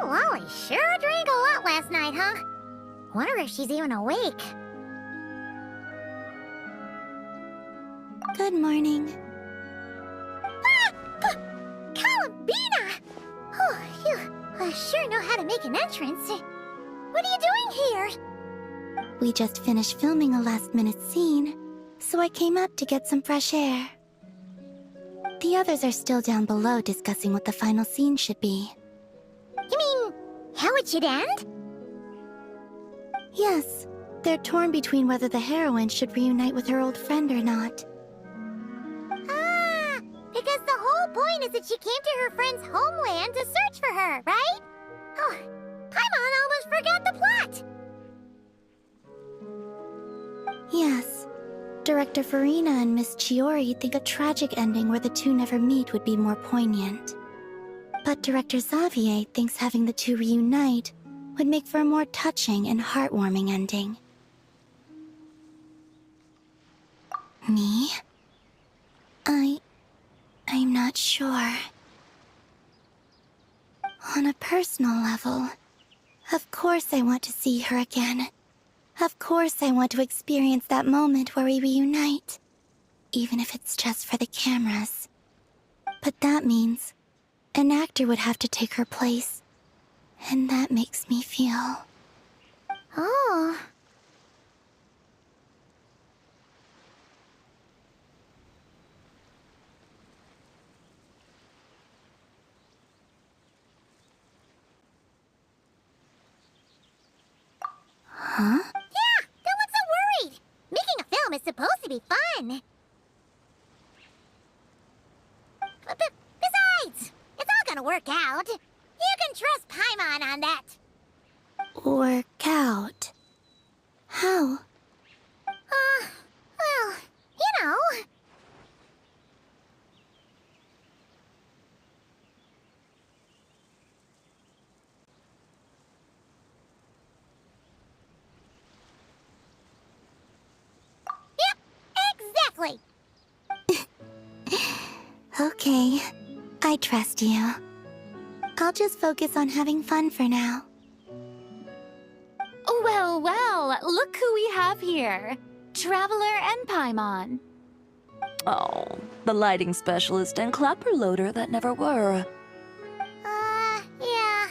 Lolly sure drank a lot last night, huh? Wonder if she's even awake. Good morning. Columbina! Oh, you sure know how to make an entrance. What are you doing here? We just finished filming a last-minute scene, so I came up to get some fresh air. The others are still down below discussing what the final scene should be. You mean, how it should end? Yes, they're torn between whether the heroine should reunite with her old friend or not. Ah, because the whole point is that she came to her friend's homeland to search for her, right? Oh, Paimon almost forgot the plot! Yes. Director Farina and Miss Chiori think a tragic ending where the two never meet would be more poignant. But Director Xavier thinks having the two reunite would make for a more touching and heartwarming ending. Me? I'm not sure. On a personal level, of course I want to see her again. Of course I want to experience that moment where we reunite, even if it's just for the cameras. But that means an actor would have to take her place, and that makes me feel... Oh... Huh? Yeah, don't look so worried. Making a film is supposed to be fun. Besides, it's all gonna work out. You can trust Paimon on that. Work out? How? Well, you know... Exactly! Okay, I trust you. I'll just focus on having fun for now. Well, well, look who we have here. Traveler and Paimon. Oh, the lighting specialist and clapper loader that never were. Yeah.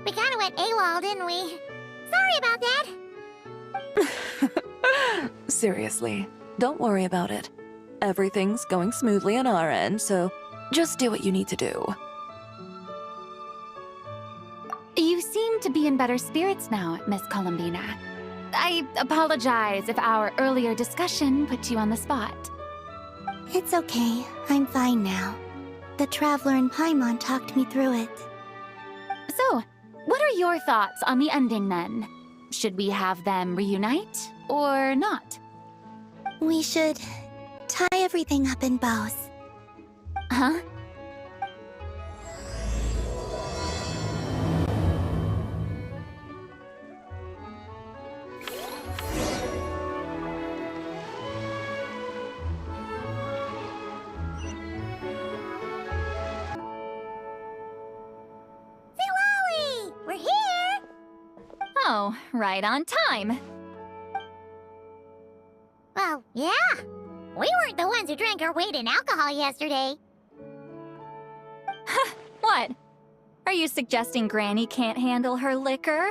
We kinda went AWOL, didn't we? Sorry about that. Seriously, don't worry about it. Everything's going smoothly on our end, so just do what you need to do. You seem to be in better spirits now, Miss Columbina. I apologize if our earlier discussion put you on the spot. It's okay, I'm fine now. The Traveler and Paimon talked me through it. So, what are your thoughts on the ending then? Should we have them reunite, or not? We should tie everything up in bows. Huh? We're here! Oh, right on time. Well, yeah. We weren't the ones who drank our weight in alcohol yesterday. What? Are you suggesting Granny can't handle her liquor?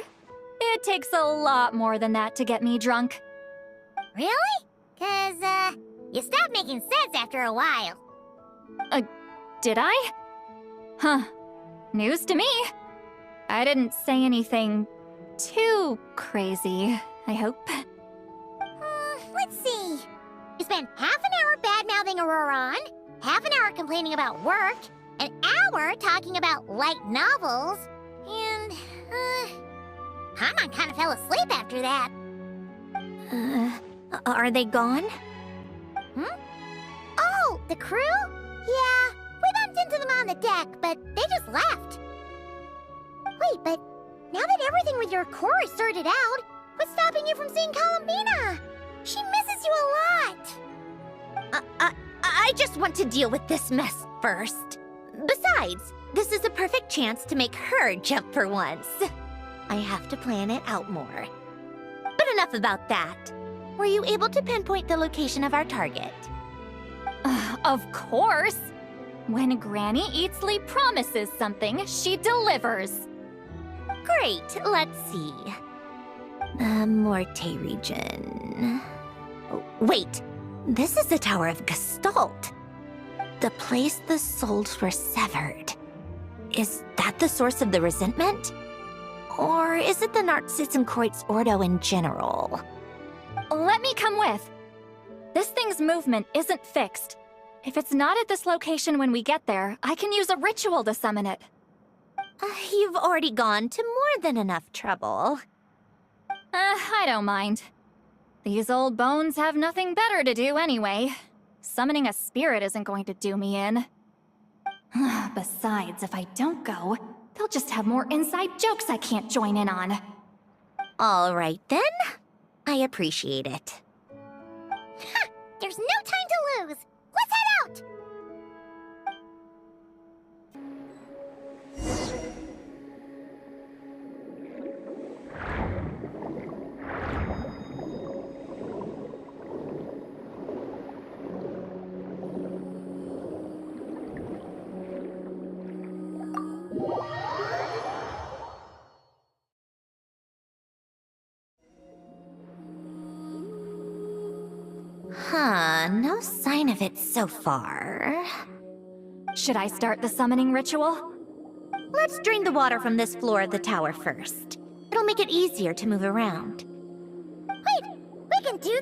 It takes a lot more than that to get me drunk. Really? 'Cause, you stopped making sense after a while. Did I? Huh. News to me. I didn't say anything too crazy, I hope. Let's see. You spent half an hour bad-mouthing Auroron, half an hour complaining about work, an hour talking about light novels, and, Paimon kind of fell asleep after that. Are they gone? Oh, the crew? Yeah, we bumped into them on the deck, but they just left. Wait, but now that everything with your core is sorted out, what's stopping you from seeing Columbina? She misses you a lot. I just want to deal with this mess first. Besides, this is a perfect chance to make her jump for once. I have to plan it out more. But enough about that. Were you able to pinpoint the location of our target? Of course! When Granny Eatsley promises something, she delivers. Great, let's see. Morte region. Oh, wait, this is the Tower of Gestalt. The place the souls were severed. Is that the source of the resentment? Or is it the Narzissen-Kreuz Ordo in general? Let me come with. This thing's movement isn't fixed. If it's not at this location when we get there, I can use a ritual to summon it. You've already gone to more than enough trouble. I don't mind. These old bones have nothing better to do anyway. Summoning a spirit isn't going to do me in. Besides, if I don't go, they'll just have more inside jokes I can't join in on. All right then. I appreciate it. There's no time to lose. Let's head out! No sign of it so far. Should I start the summoning ritual? Let's drain the water from this floor of the tower first. It'll make it easier to move around. Wait, we can do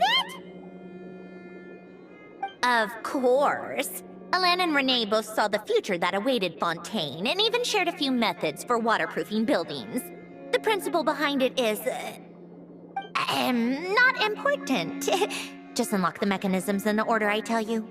that? Of course. Alan and Renee both saw the future that awaited Fontaine and even shared a few methods for waterproofing buildings. The principle behind it is... not important. Just unlock the mechanisms in the order I tell you.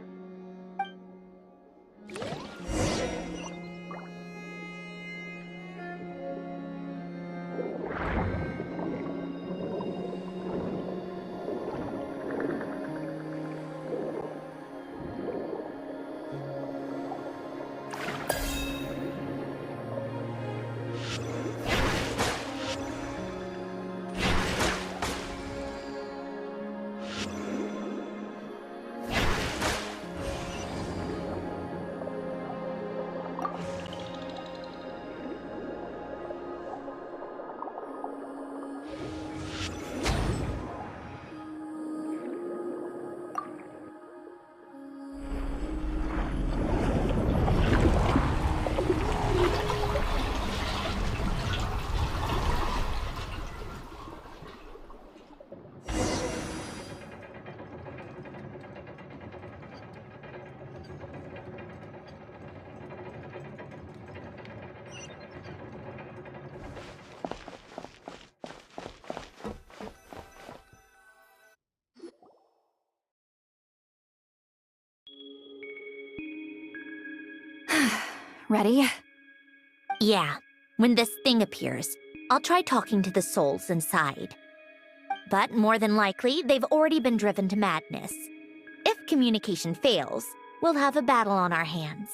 Ready? Yeah. When this thing appears, I'll try talking to the souls inside. But more than likely, they've already been driven to madness. If communication fails, we'll have a battle on our hands.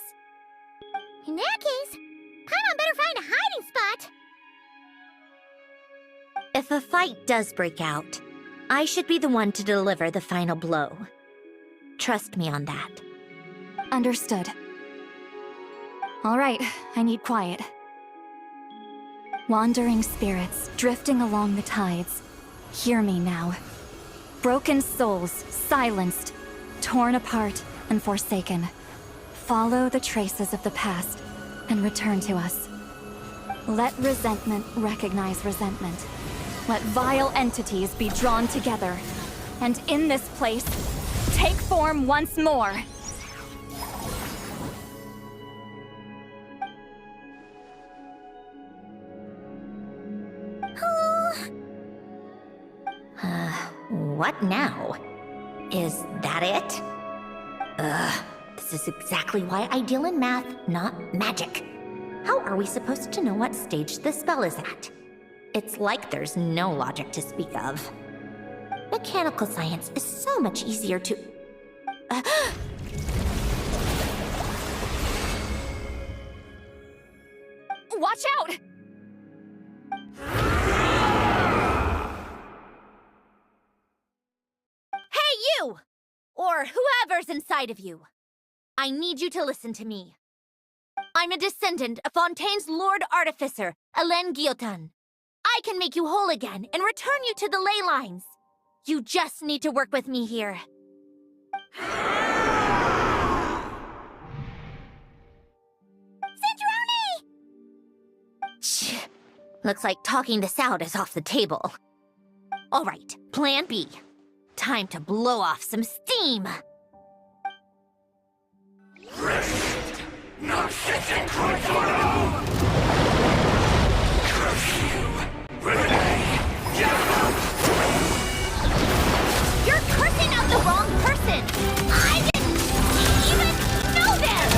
In that case, Paimon better find a hiding spot! If a fight does break out, I should be the one to deliver the final blow. Trust me on that. Understood. All right, I need quiet. Wandering spirits, drifting along the tides. Hear me now. Broken souls, silenced, torn apart, and forsaken. Follow the traces of the past, and return to us. Let resentment recognize resentment. Let vile entities be drawn together. And in this place, take form once more. What now? Is that it? This is exactly why I deal in math, not magic. How are we supposed to know what stage the spell is at? It's like there's no logic to speak of. Mechanical science is so much easier to... Watch out! Hey, you! Or whoever's inside of you. I need you to listen to me. I'm a descendant of Fontaine's Lord Artificer, Hélène Guillotin. I can make you whole again and return you to the ley lines. You just need to work with me here. Centrone! Looks like talking this out is off the table. All right, plan B. Time to blow off some steam. Not sitting Curse you! Renee! Get out! You're cursing out the wrong person! I didn't even know them!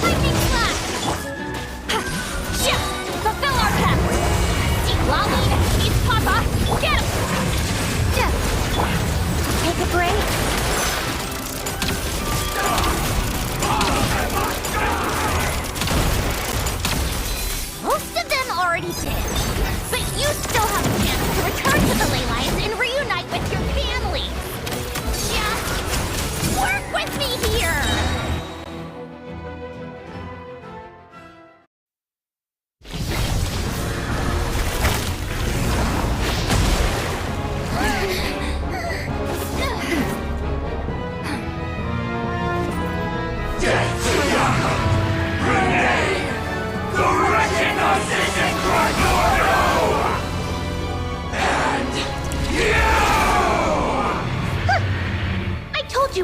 Lightning slash! Ship! Fulfill our task! Deep Lolly! East Papa! Get him! Take a break. Most of them already did. But you still have a chance to return to the ley lines and reunite with your families. Just work with me here.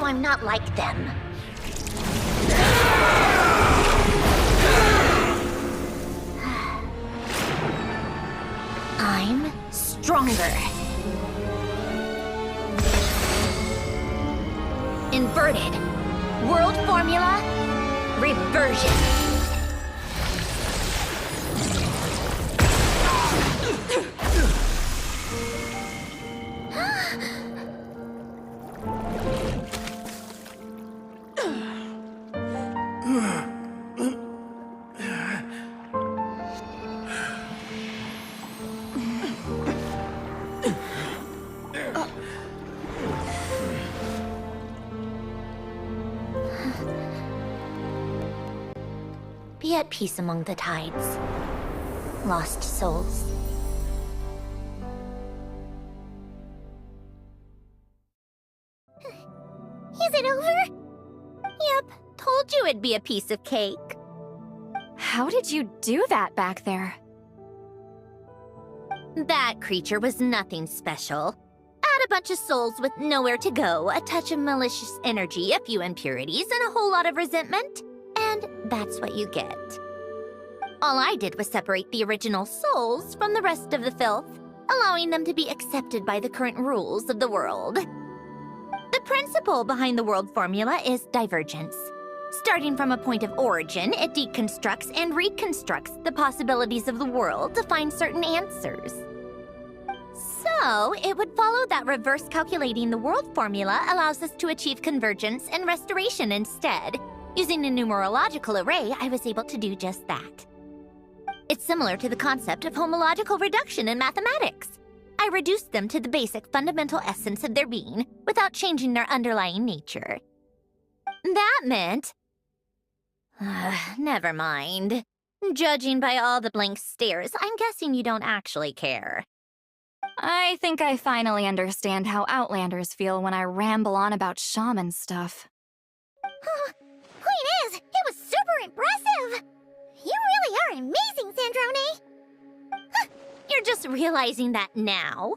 I'm not like them. I'm stronger. Inverted. World formula. Reversion. Be at peace among the tides, lost souls. Is it over? Yep, told you it'd be a piece of cake. How did you do that back there? That creature was nothing special. Add a bunch of souls with nowhere to go, a touch of malicious energy, a few impurities, and a whole lot of resentment. And that's what you get. All I did was separate the original souls from the rest of the filth, allowing them to be accepted by the current rules of the world. The principle behind the world formula is divergence. Starting from a point of origin, it deconstructs and reconstructs the possibilities of the world to find certain answers. So, it would follow that reverse calculating the world formula allows us to achieve convergence and restoration instead. Using a numerological array, I was able to do just that. It's similar to the concept of homological reduction in mathematics. I reduced them to the basic fundamental essence of their being without changing their underlying nature. That meant... never mind. Judging by all the blank stares, I'm guessing you don't actually care. I think I finally understand how Outlanders feel when I ramble on about shaman stuff. Point is, it was super impressive! You really are amazing, Sandrone! You're just realizing that now.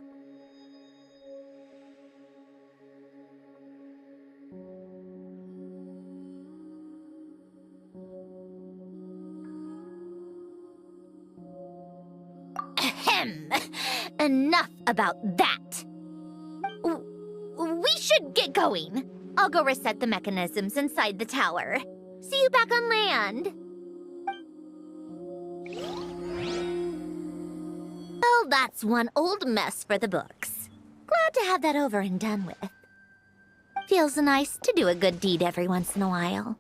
Ahem. Enough about that. We should get going. I'll go reset the mechanisms inside the tower. See you back on land. Well, that's one old mess for the books. Glad to have that over and done with. Feels nice to do a good deed every once in a while.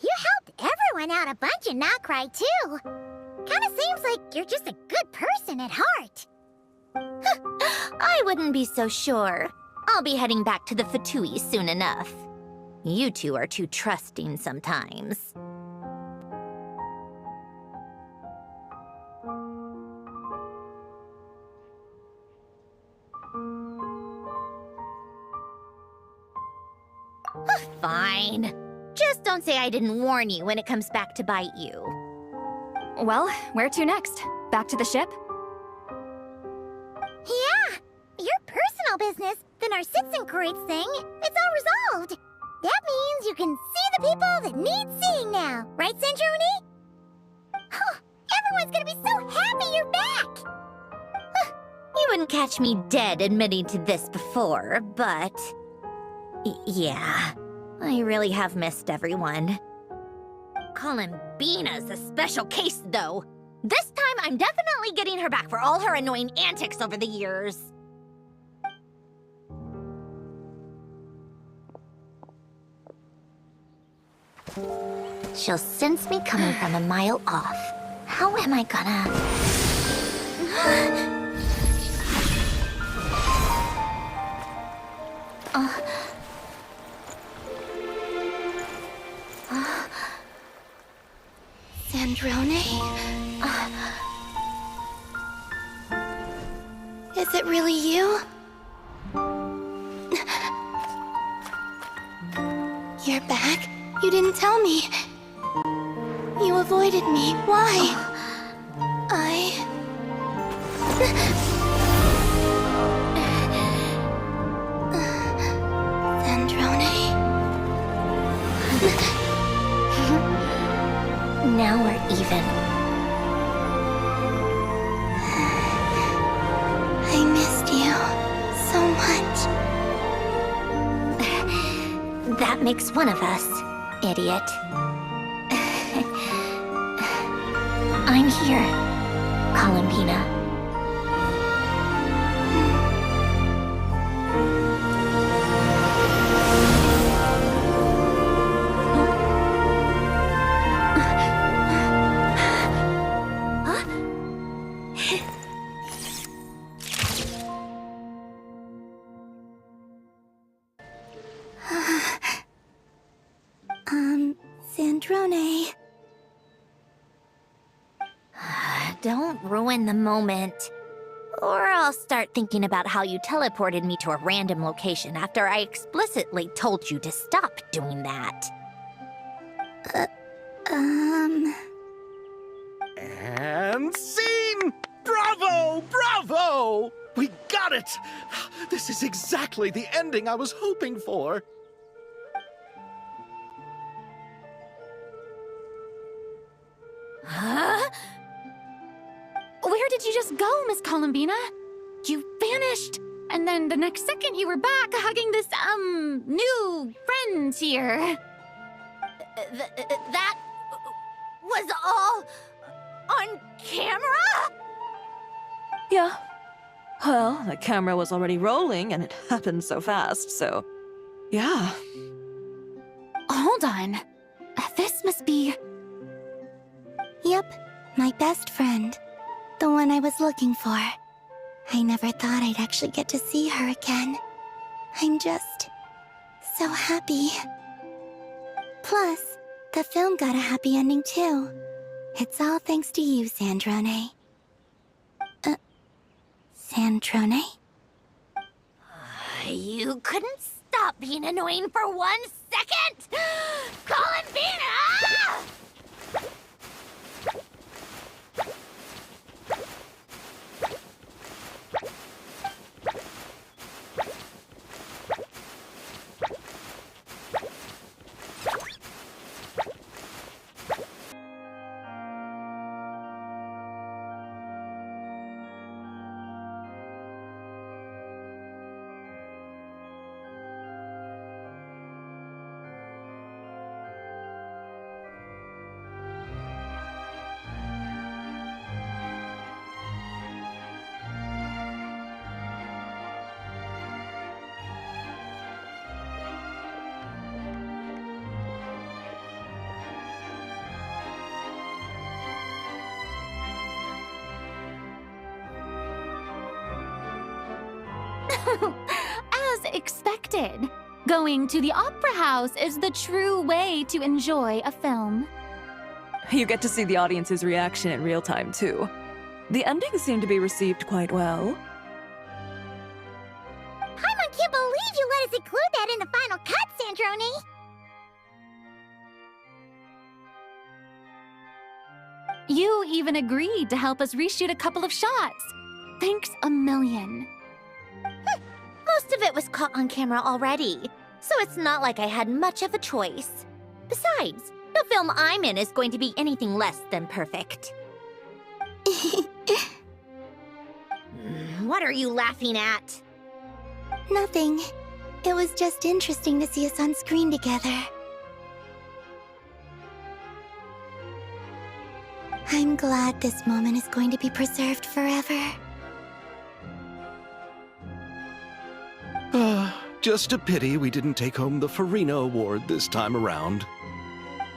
You helped everyone out a bunch and not cry too. Kinda seems like you're just a good person at heart. I wouldn't be so sure. I'll be heading back to the Fatui soon enough. You two are too trusting sometimes. Fine. Just don't say I didn't warn you when it comes back to bite you. Well, where to next? Back to the ship? Yeah! Your personal business, the Narcitsan thing, it's all resolved. That means you can see the people that need seeing now, right, Sanjoni? Everyone's gonna be so happy you're back! You wouldn't catch me dead admitting to this before, but... yeah, I really have missed everyone. Columbina's a special case, though. This time, I'm definitely getting her back for all her annoying antics over the years. She'll sense me coming from a mile off. How am I gonna... Sandrone? Is it really you? You're back? You didn't tell me. You avoided me. Why? Sandrone? Now we're even. I missed you so much. That makes one of us, idiot. I'm here, Columbina. Sandrone. Don't ruin the moment. Or I'll start thinking about how you teleported me to a random location after I explicitly told you to stop doing that. And scene! Bravo! Bravo! We got it! This is exactly the ending I was hoping for. Huh? Where did you just go, Miss Columbina? You vanished, and then the next second you were back hugging this, new friend here. That was all on camera? Yeah. Well, the camera was already rolling and it happened so fast, so... yeah. Hold on. This must be... Yep, my best friend. The one I was looking for. I never thought I'd actually get to see her again. I'm just... so happy. Plus, the film got a happy ending too. It's all thanks to you, Sandrone. Sandrone? You couldn't stop being annoying for 1 second? Columbina! As expected, going to the opera house is the true way to enjoy a film. You get to see the audience's reaction in real time, too. The ending seemed to be received quite well. Paimon can't believe you let us include that in the final cut, Sandrone! You even agreed to help us reshoot a couple of shots. Thanks a million. Most of it was caught on camera already, so it's not like I had much of a choice. Besides, the film I'm in is going to be anything less than perfect. What are you laughing at? Nothing. It was just interesting to see us on screen together. I'm glad this moment is going to be preserved forever. Just a pity we didn't take home the Farina Award this time around.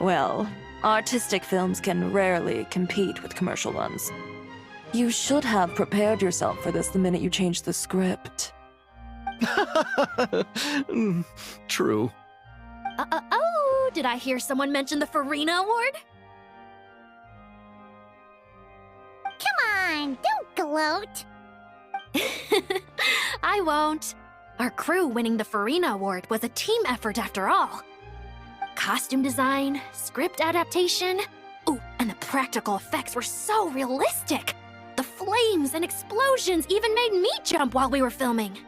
Well, artistic films can rarely compete with commercial ones. You should have prepared yourself for this the minute you changed the script. True. Oh, did I hear someone mention the Farina Award? Come on, don't gloat. I won't. Our crew winning the Farina Award was a team effort after all. Costume design, script adaptation. Ooh, and the practical effects were so realistic. The flames and explosions even made me jump while we were filming.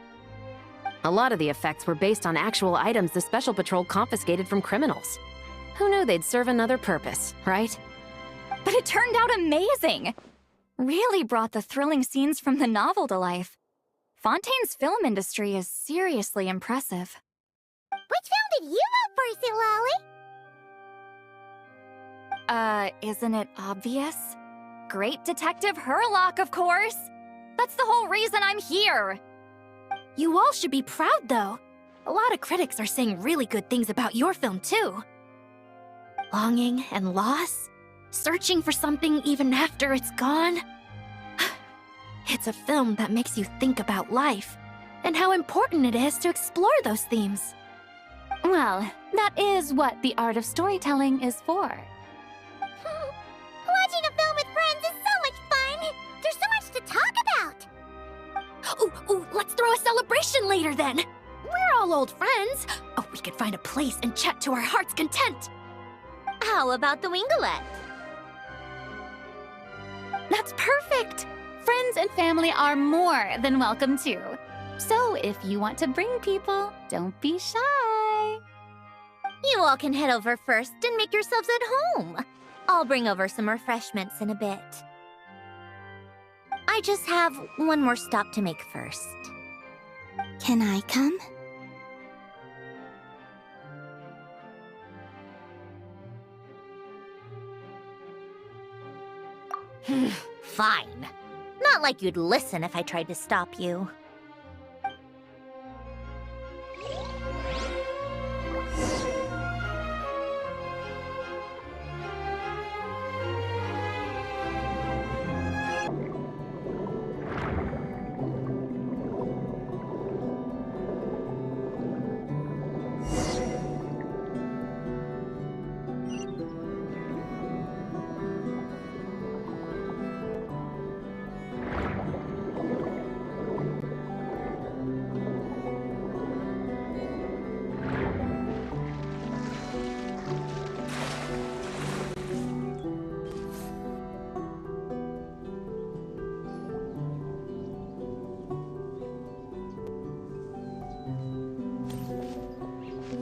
A lot of the effects were based on actual items the Special Patrol confiscated from criminals. Who knew they'd serve another purpose, right? But it turned out amazing! Really brought the thrilling scenes from the novel to life. Fontaine's film industry is seriously impressive. Which film did you vote for, Silali? Isn't it obvious? Great Detective Hurlock, of course! That's the whole reason I'm here! You all should be proud, though. A lot of critics are saying really good things about your film, too. Longing and loss? Searching for something even after it's gone? It's a film that makes you think about life, and how important it is to explore those themes. Well, that is what the art of storytelling is for. Watching a film with friends is so much fun! There's so much to talk about! Ooh, let's throw a celebration later, then! We're all old friends. Oh, we could find a place and chat to our heart's content. How about the Winglet? That's perfect! Friends and family are more than welcome too. So if you want to bring people, don't be shy. You all can head over first and make yourselves at home. I'll bring over some refreshments in a bit. I just have one more stop to make first. Can I come? Fine. Not like you'd listen if I tried to stop you.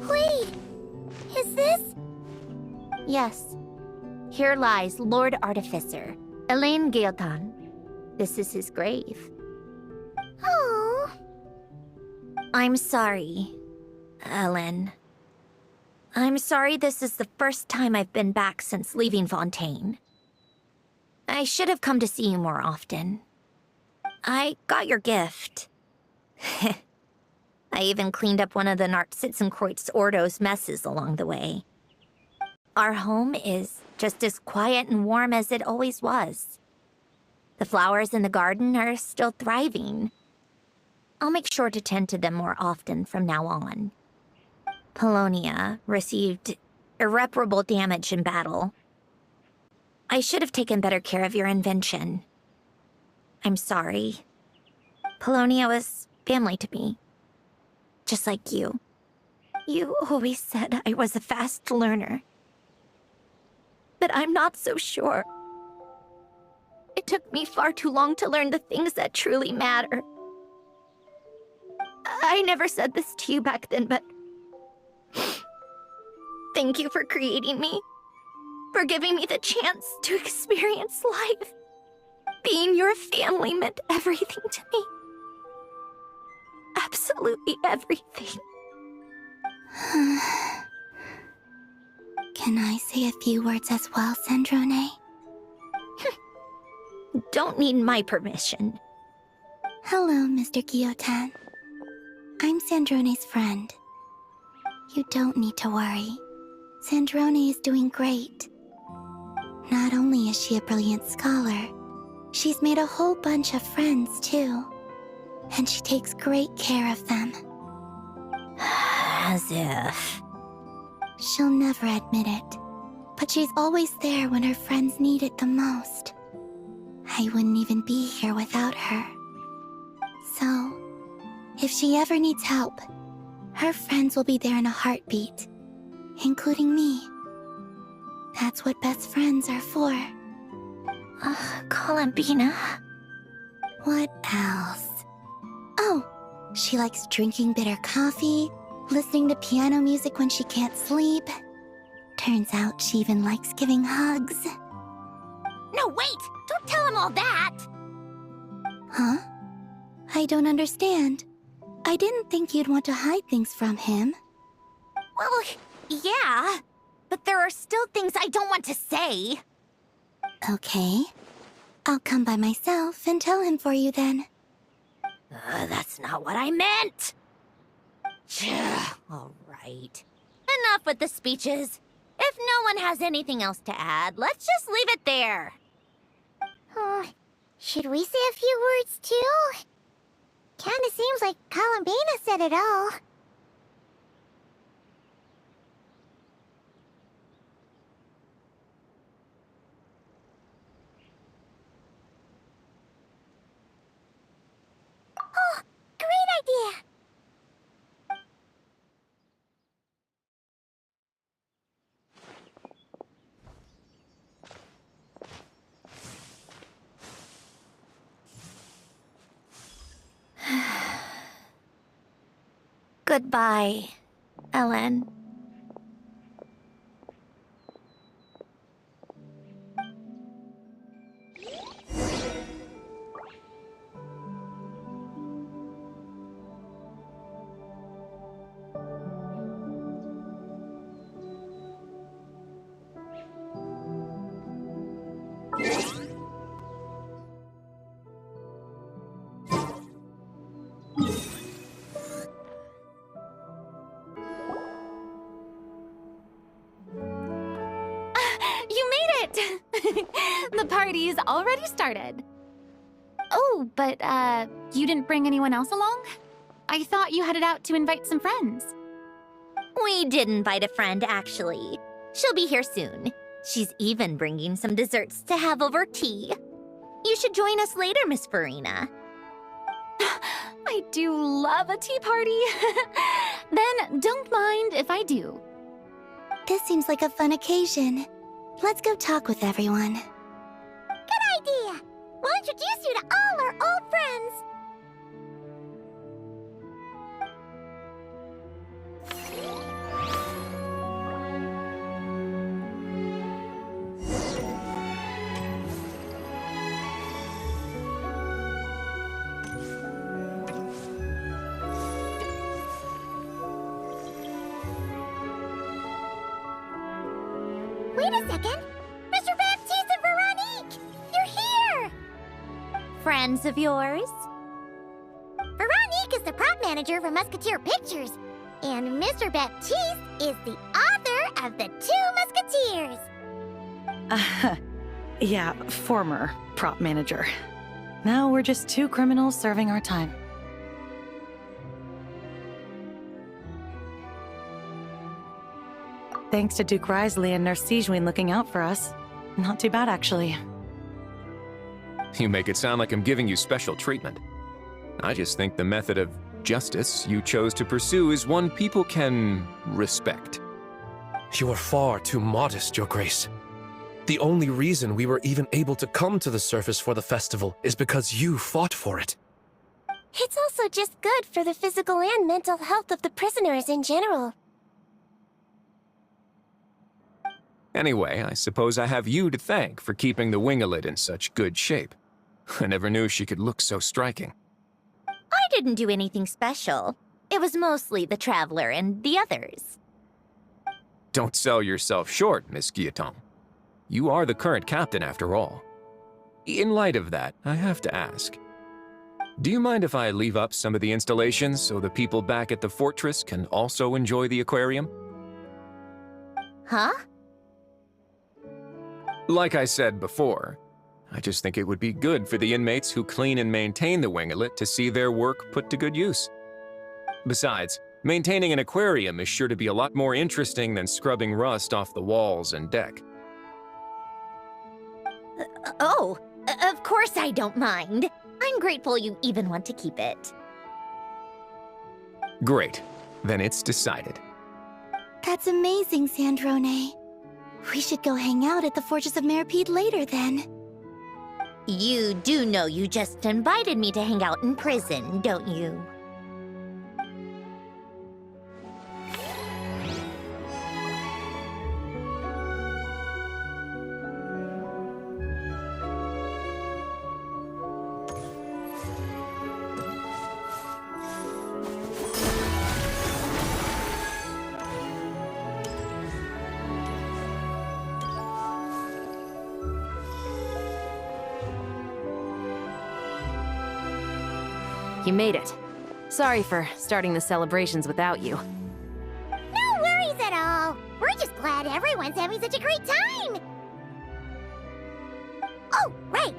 Wait! Is this? Yes. Here lies Lord Artificer, Elaine Gaeltan. This is his grave. Oh. I'm sorry, Ellen. I'm sorry this is the first time I've been back since leaving Fontaine. I should have come to see you more often. I got your gift. I even cleaned up one of the Nartsitzenkreuz Ordo's messes along the way. Our home is just as quiet and warm as it always was. The flowers in the garden are still thriving. I'll make sure to tend to them more often from now on. Polonia received irreparable damage in battle. I should have taken better care of your invention. I'm sorry. Polonia was family to me. Just like you. You always said I was a fast learner. But I'm not so sure. It took me far too long to learn the things that truly matter. I never said this to you back then, but... Thank you for creating me. For giving me the chance to experience life. Being your family meant everything to me. Absolutely everything. Can I say a few words as well, Sandrone? Don't need my permission. Hello, Mr. Guillotin. I'm Sandrone's friend. You don't need to worry. Sandrone is doing great. Not only is she a brilliant scholar, she's made a whole bunch of friends, too. And she takes great care of them. As if... She'll never admit it, but she's always there when her friends need it the most. I wouldn't even be here without her. So, if she ever needs help, her friends will be there in a heartbeat, including me. That's what best friends are for. Columbina. What else? Oh, she likes drinking bitter coffee, listening to piano music when she can't sleep. Turns out she even likes giving hugs. No, wait! Don't tell him all that! Huh? I don't understand. I didn't think you'd want to hide things from him. Well, yeah. But there are still things I don't want to say. Okay. I'll come by myself and tell him for you then. That's not what I meant! All right. Enough with the speeches. If no one has anything else to add, let's just leave it there. Should we say a few words too? Kinda seems like Columbina said it all. Oh, great idea! Goodbye, Ellen. The party's already started. Oh, but, you didn't bring anyone else along? I thought you headed out to invite some friends. We did invite a friend, actually. She'll be here soon. She's even bringing some desserts to have over tea. You should join us later, Miss Farina. I do love a tea party. Then don't mind if I do. This seems like a fun occasion. Let's go talk with everyone. Good idea! We'll introduce you to all our old friends. Wait a second! Mr. Baptiste and Veronique! You're here! Friends of yours? Veronique is the prop manager for Musketeer Pictures, and Mr. Baptiste is the author of The Two Musketeers. Yeah, former prop manager. Now we're just two criminals serving our time. Thanks to Duke Risley and Nurse Sijwin looking out for us. Not too bad, actually. You make it sound like I'm giving you special treatment. I just think the method of justice you chose to pursue is one people can respect. You are far too modest, Your Grace. The only reason we were even able to come to the surface for the festival is because you fought for it. It's also just good for the physical and mental health of the prisoners in general. Anyway, I suppose I have you to thank for keeping the winglet in such good shape. I never knew she could look so striking. I didn't do anything special. It was mostly the Traveler and the others. Don't sell yourself short, Miss Guillotin. You are the current captain, after all. In light of that, I have to ask. Do you mind if I leave up some of the installations so the people back at the fortress can also enjoy the aquarium? Huh? Like I said before, I just think it would be good for the inmates who clean and maintain the winglet to see their work put to good use. Besides, maintaining an aquarium is sure to be a lot more interesting than scrubbing rust off the walls and deck. Of course I don't mind. I'm grateful you even want to keep it. Great. Then it's decided. That's amazing, Sandrone. We should go hang out at the Fortress of Meripede later, then. You do know you just invited me to hang out in prison, don't you? You made it. Sorry for starting the celebrations without you. No worries at all. We're just glad everyone's having such a great time. Oh, right.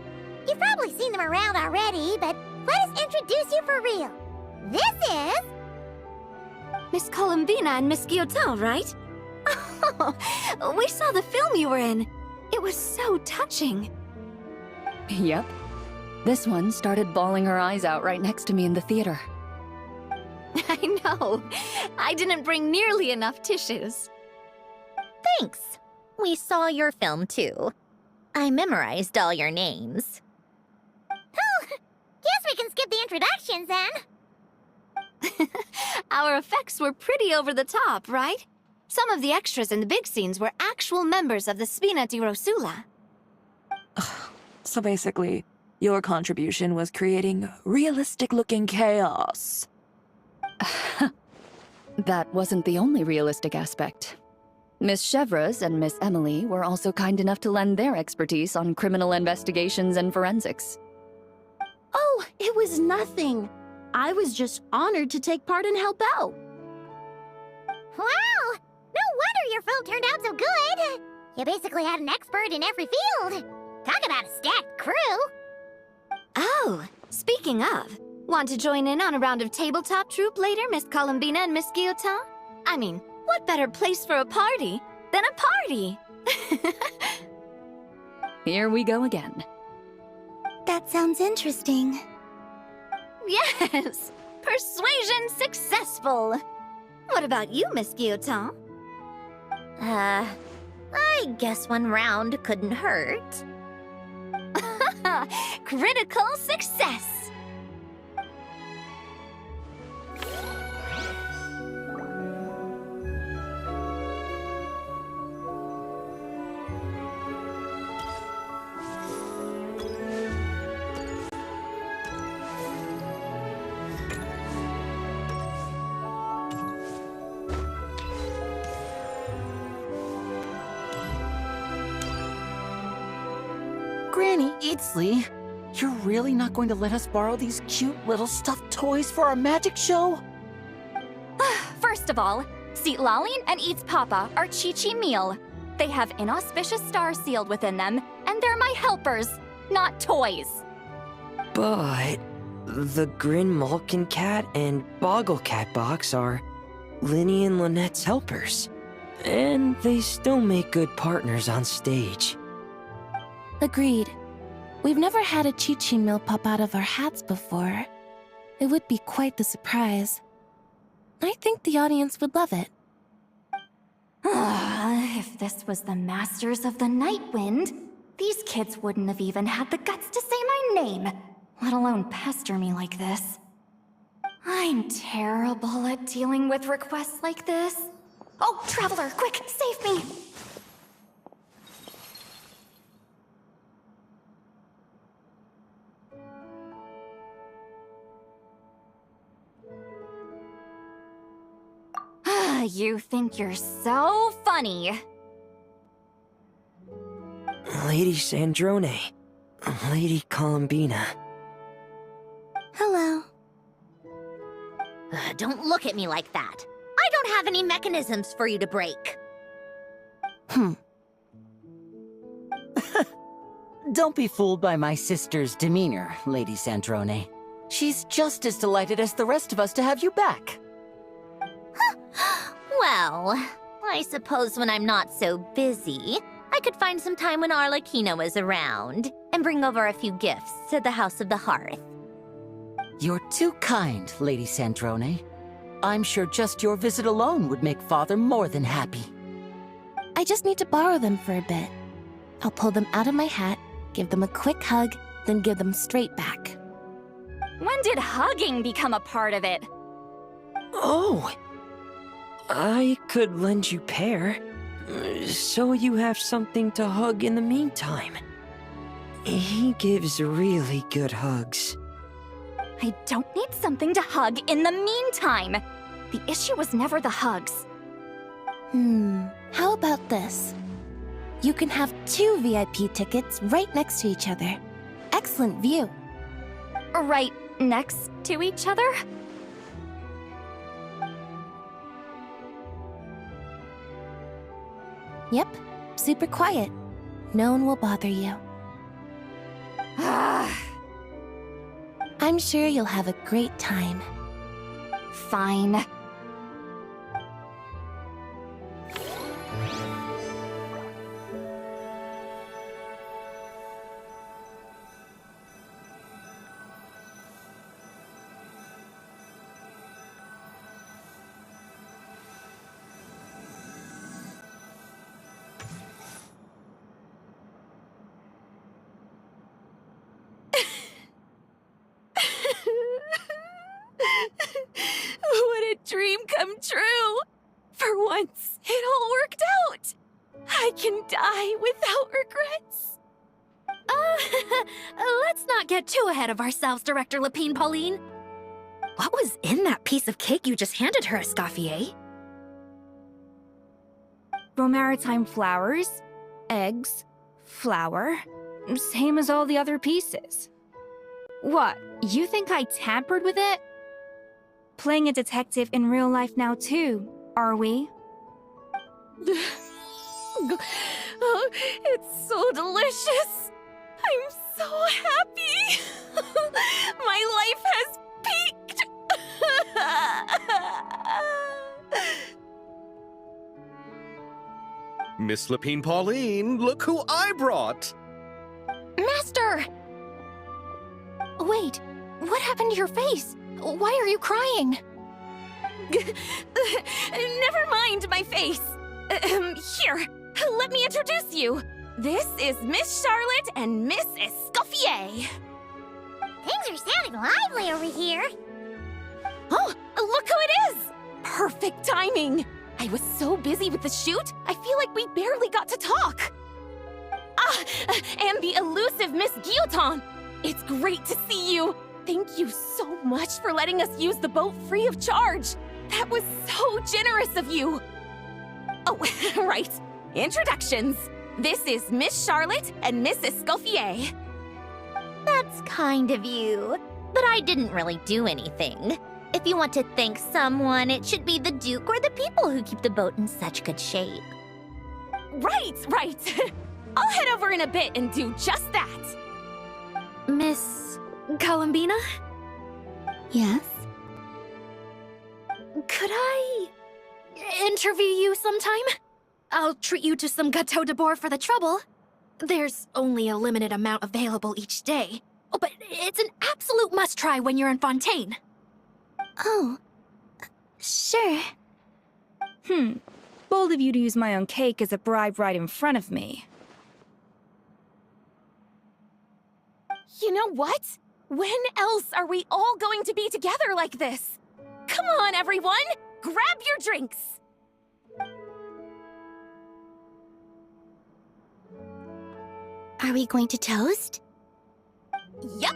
You've probably seen them around already, but let us introduce you for real. This is... Miss Columbina and Miss Guillotin, right? Oh, we saw the film you were in. It was so touching. Yep. This one started bawling her eyes out right next to me in the theater. I know. I didn't bring nearly enough tissues. Thanks. We saw your film too. I memorized all your names. Oh, guess we can skip the introductions then. Our effects were pretty over the top, right? Some of the extras in the big scenes were actual members of the Spina di Rosula. So basically, your contribution was creating realistic-looking chaos. That wasn't the only realistic aspect. Miss Chevres and Miss Emily were also kind enough to lend their expertise on criminal investigations and forensics. Oh, it was nothing. I was just honored to take part and help out. Wow! No wonder your film turned out so good. You basically had an expert in every field. Talk about a stacked crew. Oh, speaking of, want to join in on a round of tabletop troupe later, Miss Columbina and Miss Guillotin? I mean, what better place for a party than a party? Here we go again. That sounds interesting. Yes! Persuasion successful! What about you, Miss Guillotin? I guess one round couldn't hurt. Critical success! Granny Itzley, you're really not going to let us borrow these cute little stuffed toys for our magic show? First of all, Seat Lalin and Eats Papa are Chi-Chi meal. They have inauspicious stars sealed within them, and they're my helpers, not toys. But the Grin Malkin Cat and Boggle Cat box are Linny and Lynette's helpers. And they still make good partners on stage. Agreed. We've never had a Chichin mill pop out of our hats before. It would be quite the surprise. I think the audience would love it. If this was the Masters of the Night Wind, these kids wouldn't have even had the guts to say my name, let alone pester me like this. I'm terrible at dealing with requests like this. Oh, Traveler, quick, save me! You think you're so funny. Lady Sandrone. Lady Columbina. Hello. Don't look at me like that. I don't have any mechanisms for you to break. Don't be fooled by my sister's demeanor, Lady Sandrone. She's just as delighted as the rest of us to have you back. Well, I suppose when I'm not so busy, I could find some time when Arlecchino is around and bring over a few gifts to the House of the Hearth. You're too kind, Lady Sandrone. I'm sure just your visit alone would make Father more than happy. I just need to borrow them for a bit. I'll pull them out of my hat, give them a quick hug, then give them straight back. When did hugging become a part of it? Oh! I could lend you Pear, so you have something to hug in the meantime. He gives really good hugs. I don't need something to hug in the meantime. The issue was never the hugs. How about this? You can have 2 VIP tickets right next to each other. Excellent view. Right next to each other? Yep, super quiet. No one will bother you. I'm sure you'll have a great time. Fine. What a dream come true! For once, it all worked out! I can die without regrets. Let's not get too ahead of ourselves, Director Lapine Pauline. What was in that piece of cake you just handed her, Escoffier? Romaritime flowers, eggs, flour, same as all the other pieces. What, you think I tampered with it? Playing a detective in real life now too, are we? Oh, it's so delicious! I'm so happy! My life has peaked! Miss Lapine Pauline, look who I brought! Master! Wait, what happened to your face? Why are you crying? Never mind my face. Here, let me introduce you. This is Miss Charlotte and Miss Escoffier. Things are sounding lively over here. Oh, look who it is! Perfect timing. I was so busy with the shoot, I feel like we barely got to talk. And the elusive Miss Guillotin. It's great to see you. Thank you so much for letting us use the boat free of charge. That was so generous of you. Oh, right. Introductions. This is Miss Charlotte and Miss Escoffier. That's kind of you, but I didn't really do anything. If you want to thank someone, it should be the Duke or the people who keep the boat in such good shape. Right. I'll head over in a bit and do just that. Miss Columbina? Yes? Could I interview you sometime? I'll treat you to some gâteau de bord for the trouble. There's only a limited amount available each day. Oh, but it's an absolute must-try when you're in Fontaine. Oh, sure. Bold of you to use my own cake as a bribe right in front of me. You know what? When else are we all going to be together like this? Come on, everyone! Grab your drinks! Are we going to toast? Yup!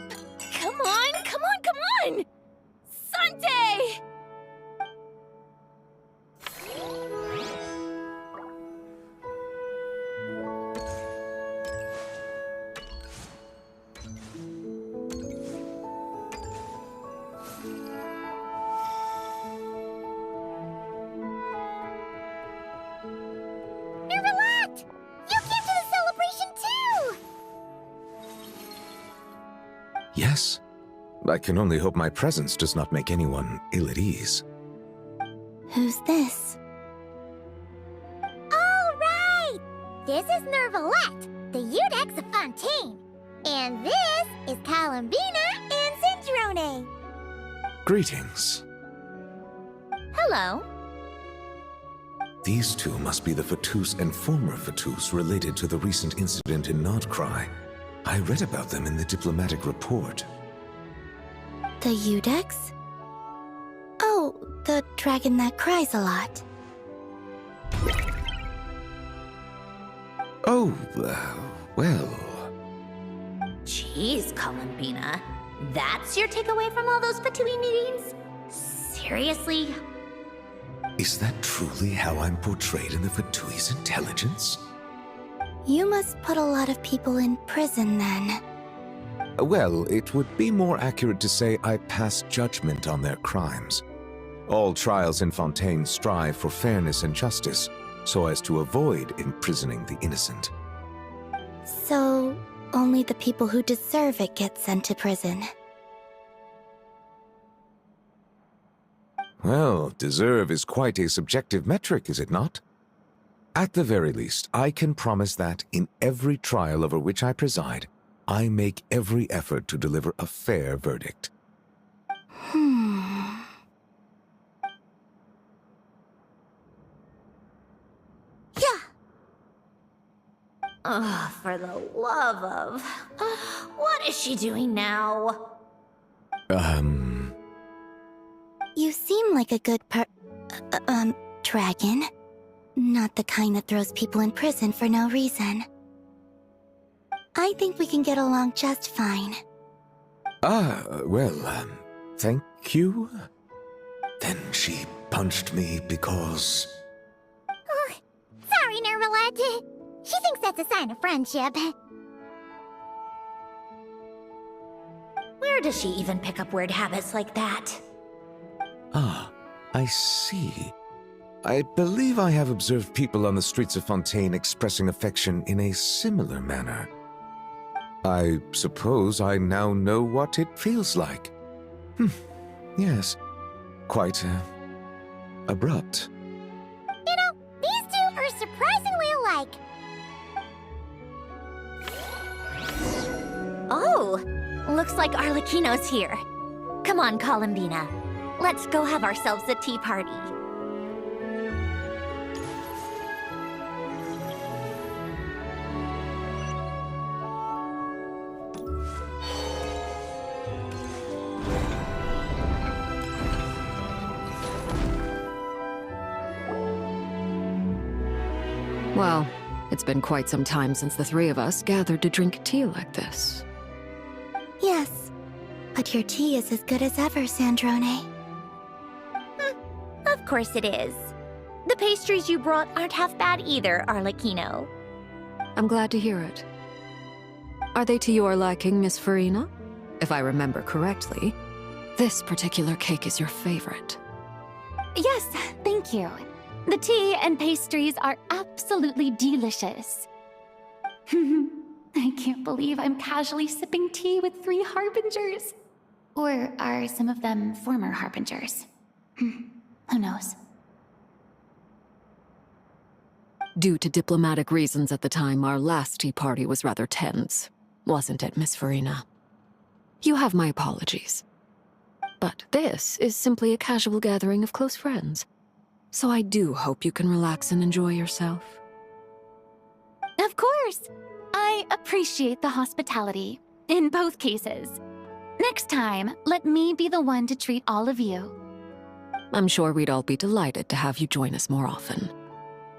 Come on, come on, come on! Sante! Nervalat! You came to the celebration too! Yes. I can only hope my presence does not make anyone ill at ease. Who's this? All right! This is Nervalet, the Udex of Fontaine. And this is Columbina and Zindrone. Greetings. Hello. These two must be the Fatus and former Fatus related to the recent incident in Nodcry. I read about them in the diplomatic report. The Udex? Oh, the dragon that cries a lot. Oh, well... Jeez, Columbina. That's your takeaway from all those Fatui meetings? Seriously? Is that truly how I'm portrayed in the Fatui's intelligence? You must put a lot of people in prison then. Well, it would be more accurate to say I pass judgment on their crimes. All trials in Fontaine strive for fairness and justice, so as to avoid imprisoning the innocent. So, only the people who deserve it get sent to prison. Well, deserve is quite a subjective metric, is it not? At the very least, I can promise that in every trial over which I preside, I make every effort to deliver a fair verdict. Yeah. Oh, for the love of... what is she doing now? You seem like a good dragon. Not the kind that throws people in prison for no reason. I think we can get along just fine. Well, thank you. Then she punched me because... Oh, sorry, Nervalet. She thinks that's a sign of friendship. Where does she even pick up weird habits like that? Ah, I see. I believe I have observed people on the streets of Fontaine expressing affection in a similar manner. I suppose I now know what it feels like. Yes, quite abrupt. You know, these two are surprisingly alike. Oh, looks like Arlecchino's here. Come on, Columbina. Let's go have ourselves a tea party. Well, it's been quite some time since the three of us gathered to drink tea like this. Yes, but your tea is as good as ever, Sandrone. Of course it is. The pastries you brought aren't half bad either, Arlecchino. I'm glad to hear it. Are they to your liking, Miss Farina? If I remember correctly, this particular cake is your favorite. Yes, thank you. The tea and pastries are absolutely delicious. I can't believe I'm casually sipping tea with 3 harbingers. Or are some of them former harbingers? Who knows? Due to diplomatic reasons at the time, our last tea party was rather tense, wasn't it, Miss Farina? You have my apologies. But this is simply a casual gathering of close friends, so I do hope you can relax and enjoy yourself. Of course! I appreciate the hospitality, in both cases. Next time, let me be the one to treat all of you. I'm sure we'd all be delighted to have you join us more often.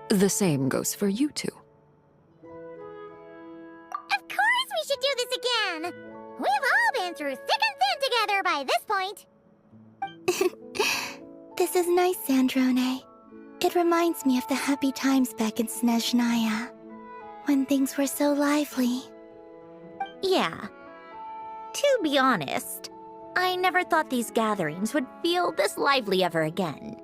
The same goes for you two. Of course we should do this again! We've all been through thick and thin together by this point. This is nice, Sandrone. It reminds me of the happy times back in Snezhnaya, when things were so lively. Yeah. To be honest, I never thought these gatherings would feel this lively ever again.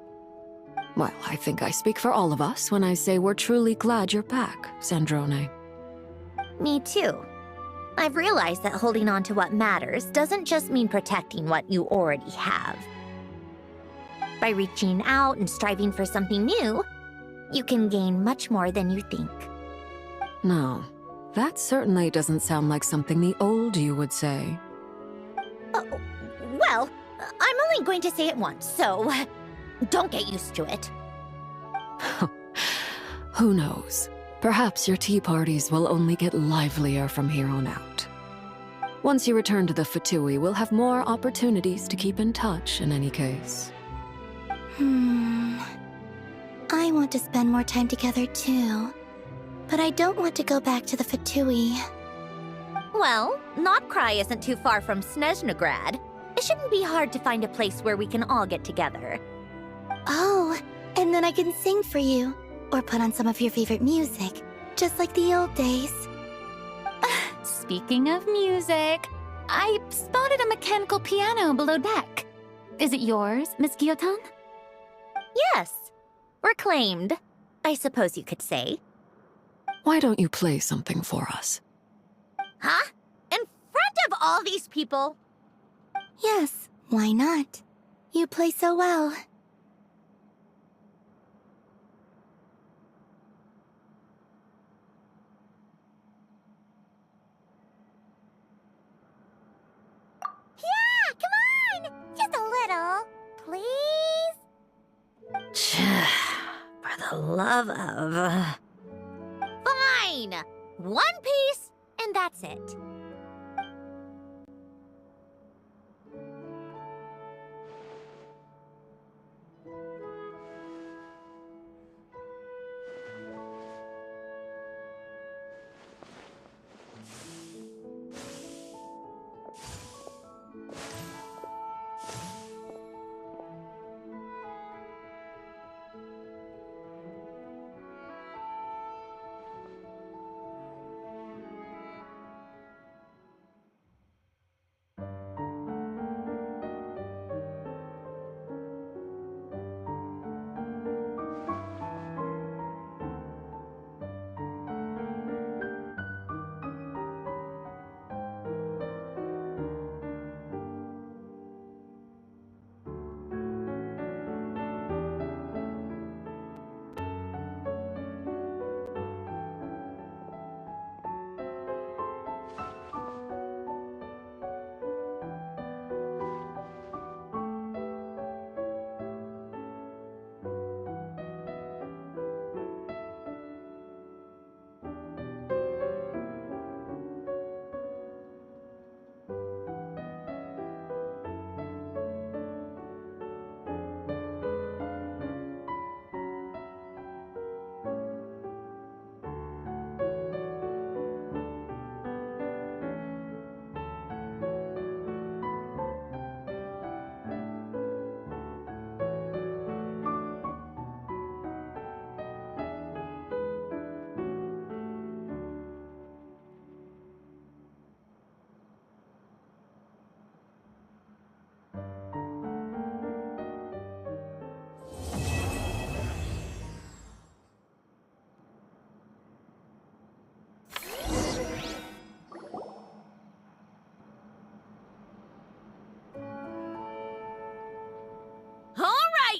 Well, I think I speak for all of us when I say we're truly glad you're back, Sandrone. Me too. I've realized that holding on to what matters doesn't just mean protecting what you already have. By reaching out and striving for something new, you can gain much more than you think. No, that certainly doesn't sound like something the old you would say. Well, I'm only going to say it once, so don't get used to it. Who knows? Perhaps your tea parties will only get livelier from here on out. Once you return to the Fatui, we'll have more opportunities to keep in touch in any case. I want to spend more time together too. But I don't want to go back to the Fatui. Well, Notcry isn't too far from Snezhnograd. It shouldn't be hard to find a place where we can all get together. Oh, and then I can sing for you. Or put on some of your favorite music. Just like the old days. Speaking of music, I spotted a mechanical piano below deck. Is it yours, Miss Guillotin? Yes. Reclaimed, I suppose you could say. Why don't you play something for us? Huh? In front of all these people? Yes, why not? You play so well. Yeah, come on! Just a little, please? For the love of... Fine! One piece, and that's it.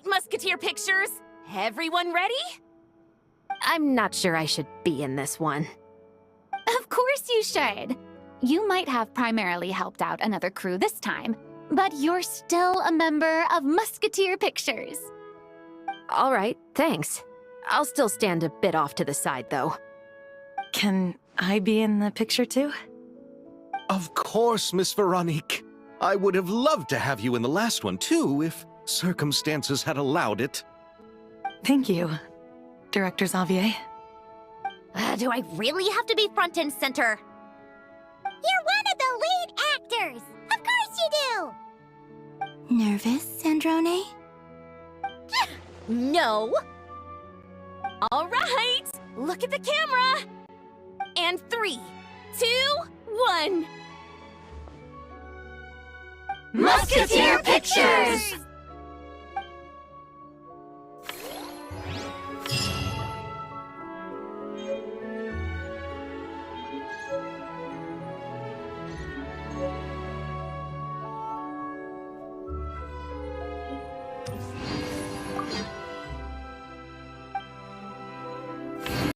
Musketeer pictures! Everyone ready? I'm not sure I should be in this one. Of course you should. You might have primarily helped out another crew this time, but you're still a member of Musketeer Pictures. All right, thanks. I'll still stand a bit off to the side, though. Can I be in the picture too? Of course, Miss Veronique. I would have loved to have you in the last one too, if circumstances had allowed it. Thank you, Director Xavier. Do I really have to be front and center? You're one of the lead actors! Of course you do! Nervous, Sandrone? No! All right, look at the camera! And 3, 2, 1... Musketeer Pictures!